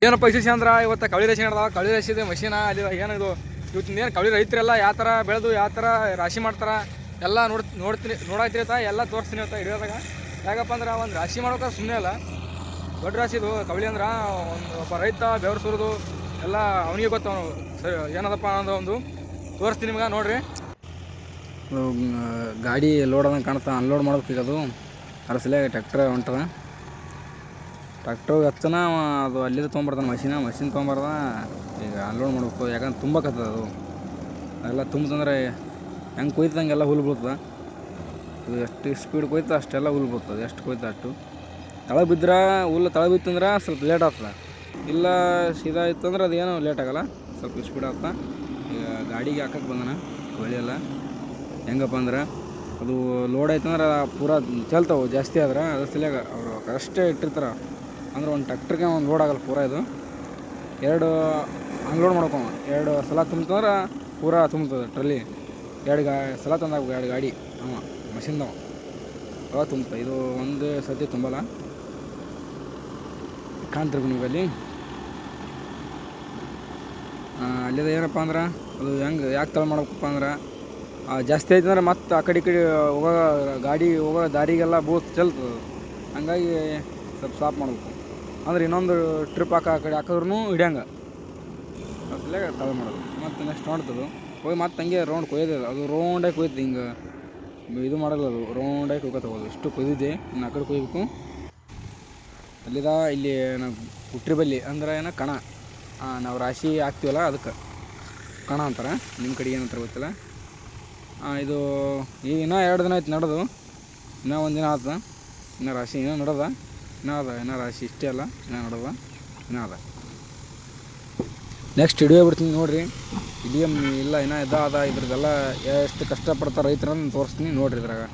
ಏನಪ್ಪ ವಿಶೇಷ ಅಂದ್ರೆ ಇವತ್ತು ಕವಳಿ ರಾಶಿ ನಡೆದಾವ. ಕವಳಿ ರಾಶಿದೆ ಮಷೀನ ಅಲ್ಲಿ ಏನಿದು ಇವತ್ತಿನ ಏನು ಕವಳಿ ರೈತರೆಲ್ಲ ಯಾವ ಥರ ಬೆಳೆದು ಯಾವ ಥರ ರಾಶಿ ಮಾಡ್ತಾರೆ ಎಲ್ಲ ನೋಡಾಯ್ತಿರಿ ಎಲ್ಲ ತೋರಿಸ್ತೀನಿ ಅಂತ ಹಿಡಿಯೋದಾಗ. ಯಾಕಪ್ಪ ಅಂದ್ರೆ ಒಂದು ರಾಶಿ ಮಾಡೋಕೆ ಸುಮ್ಮನೆ ಅಲ್ಲ, ದೊಡ್ಡ ರಾಶಿದು ಕವಳಿ ಅಂದ್ರೆ ಒಬ್ಬ ರೈತ ಬೆವರು ಸುರಿದು ಎಲ್ಲ ಅವನಿಗೆ ಗೊತ್ತು ಅವನು ಸರಿ ಏನದಪ್ಪ ಅನ್ನೋದು ಒಂದು ತೋರಿಸ್ತೀನಿ ನಿಮ್ಗೆ. ನೋಡಿರಿ, ಗಾಡಿ ಲೋಡ್ ಆದಂಗೆ ಕಾಣ್ತಾ, ಅನ್ಲೋಡ್ ಮಾಡ್ಬೇಕು ಅದು. ಅದ್ರ ಸಲಿಯಾಗಿ ಟ್ಯಾಕ್ಟ್ರ್ ಹೊಂಟದ. ಟ್ಯಾಕ್ಟ್ರಿಗೆ ಹಚ್ಚನ ಅದು ಅಲ್ಲಿಂದ ತೊಗೊಂಬರ್ತಾನೆ ಮಷಿನ್ ತೊಗೊಂಬರ್ದ. ಈಗ ಅನ್ಲೋಡ್ ಮಾಡ್ಬೇಕು, ಯಾಕಂದ್ರೆ ತುಂಬಕತ್ತದ ಅದು. ಅದೆಲ್ಲ ತುಂಬಂದ್ರೆ ಹೆಂಗೆ ಕೊಯ್ತಂಗೆಲ್ಲ ಹುಲ್ಲು ಬೀಳ್ತದೆ. ಅದು ಎಷ್ಟು ಸ್ಪೀಡ್ ಕೊಯ್ತು ಅಷ್ಟೆಲ್ಲ ಹುಲ್ಲು ಬೀಳ್ತದೆ, ಎಷ್ಟು ಕೊಯ್ತು ಅಷ್ಟು. ತಳ ಬಿದ್ದರೆ ಹುಲ್ಲು ತಳ ಬಿತ್ತಂದ್ರೆ ಸ್ವಲ್ಪ ಲೇಟ್ ಆಗ್ತದೆ. ಇಲ್ಲ ಸೀದಾ ಇತ್ತಂದ್ರೆ ಅದೇನು ಲೇಟ್ ಆಗೋಲ್ಲ, ಸ್ವಲ್ಪ ಸ್ಪೀಡ್ ಆಗ್ತದೆ. ಈಗ ಗಾಡಿಗೆ ಹಾಕಕ್ಕೆ ಬಂದನ ಕವಳಿ ಎಲ್ಲ. ಹೆಂಗಪ್ಪ ಅಂದ್ರೆ ಅದು ಲೋಡ್ ಆಯ್ತಂದ್ರೆ ಪೂರಾ ಚೆಲ್ತಾವೆ ಜಾಸ್ತಿ ಆದ್ರೆ. ಅದ್ರ ಸಲಿಯಾಗ ಅವರು ಕರೆಕ್ಟೇ ಇಟ್ಟಿರ್ತಾರೆ. ಅಂದ್ರೆ ಒಂದು ಟ್ಯಾಕ್ಟ್ರಿಗೆ ಒಂದು ಲೋಡ್ ಆಗಲ್ಲ ಪೂರಾ. ಇದು ಎರಡು ಅನ್ಲೋಡ್ ಮಾಡ್ಕೊ, ಎರಡು ಸಲ ತುಂಬ್ತಂದ್ರೆ ಪೂರಾ ತುಂಬ್ತದೆ ಟ್ರಲಿ. ಎರಡು ಸಲ ತಂದಾಗಬೇಕು, ಎರಡು ಗಾಡಿ ಮಷಿನ್ದವ ಅವಾಗ ತುಂಬ್ತದೆ. ಇದು ಒಂದು ಸತಿ ತುಂಬಲ್ಲ. ಕಾಣ್ತಿರ್ಬೇಕು ನೀವು ಅಲ್ಲಿ. ಅಲ್ಲಿದ ಏನಪ್ಪ ಅಂದ್ರೆ ಅದು ಹೆಂಗೆ ಯಾಕೆ ತಳ ಮಾಡ್ಬೇಕಪ್ಪ ಅಂದ್ರೆ ಜಾಸ್ತಿ ಆಯ್ತು ಅಂದ್ರೆ ಮತ್ತೆ ಆ ಕಡೆ ಈ ಕಡೆ ಹೋಗೋ ಗಾಡಿ ಹೋಗೋ ದಾರಿಗೆಲ್ಲ ಚೆಲ್ತದೆ. ಹಂಗಾಗಿ ಸ್ವಲ್ಪ ಸ್ಟಾಪ್ ಮಾಡ್ಬೇಕು. ಅಂದ್ರೆ ಇನ್ನೊಂದು ಟ್ರಿಪ್ ಆ ಕಡೆ ಹಾಕಿದ್ರೂ ಹಿಡಿಯಂಗೆ ಅಸಲೇ ತಳ ಮಾಡೋದು. ಮತ್ತು ನೆಕ್ಸ್ಟ್ ನೋಡ್ತದೆ ಹೋಗಿ ಮತ್ತೆ ಹಂಗೆ ರೌಂಡ್ ಕೊಯ್ಯೋದು. ಅದು ರೌಂಡಾಗಿ ಕೊಯ್ತು, ಹಿಂಗೆ ಇದು ಮಾಡಲ್ಲ. ಅದು ರೌಂಡಾಗಿ ಕೊಯ್ಕೋತಗೋದು. ಇಷ್ಟು ಕೊಯ್ದಿದ್ದೆ, ಇನ್ನು ಆ ಕಡೆ ಕೊಯ್ಬೇಕು. ಅಲ್ಲಿದ ಇಲ್ಲಿ ನಾವು ಹುಟ್ರಿ ಬಲ್ಲಿ ಅಂದ್ರೆ ಏನೋ ಕಣ, ನಾವು ರಾಶಿ ಹಾಕ್ತೀವಲ್ಲ ಅದಕ್ಕೆ ಕಣ ಅಂತಾರೆ. ನಿಮ್ಮ ಕಡೆ ಏನಂತಾರೆ ಗೊತ್ತಿಲ್ಲ. ಇದು ಈಗ ಇನ್ನೂ 2 ದಿನ ಆಯ್ತು ನಡೆದು, ಇನ್ನೂ 1 ದಿನ ಆಯ್ತು. ಇನ್ನೂ ರಾಶಿ ಇನ್ನೂ ನಡೆದ, ಇನ್ನೂ ರಾಶಿ ಇಷ್ಟೇ ಅಲ್ಲ, ಇನ್ನೂ ನಡೆದ, ಇನ್ನೂ ಅದ. ನೆಕ್ಸ್ಟ್ ಹಿಡಿಯೋ ಬಿಡ್ತೀನಿ ನೋಡಿರಿ. ಇಲ್ಲ ಇನ್ನೂ ಅದ ಇದ್ರದ್ದೆಲ್ಲ ಎಷ್ಟು ಕಷ್ಟಪಡ್ತಾರೆ ರೈತರನ್ನು ತೋರಿಸ್ತೀನಿ ನೋಡಿರಿ ಇದ್ರಾಗ.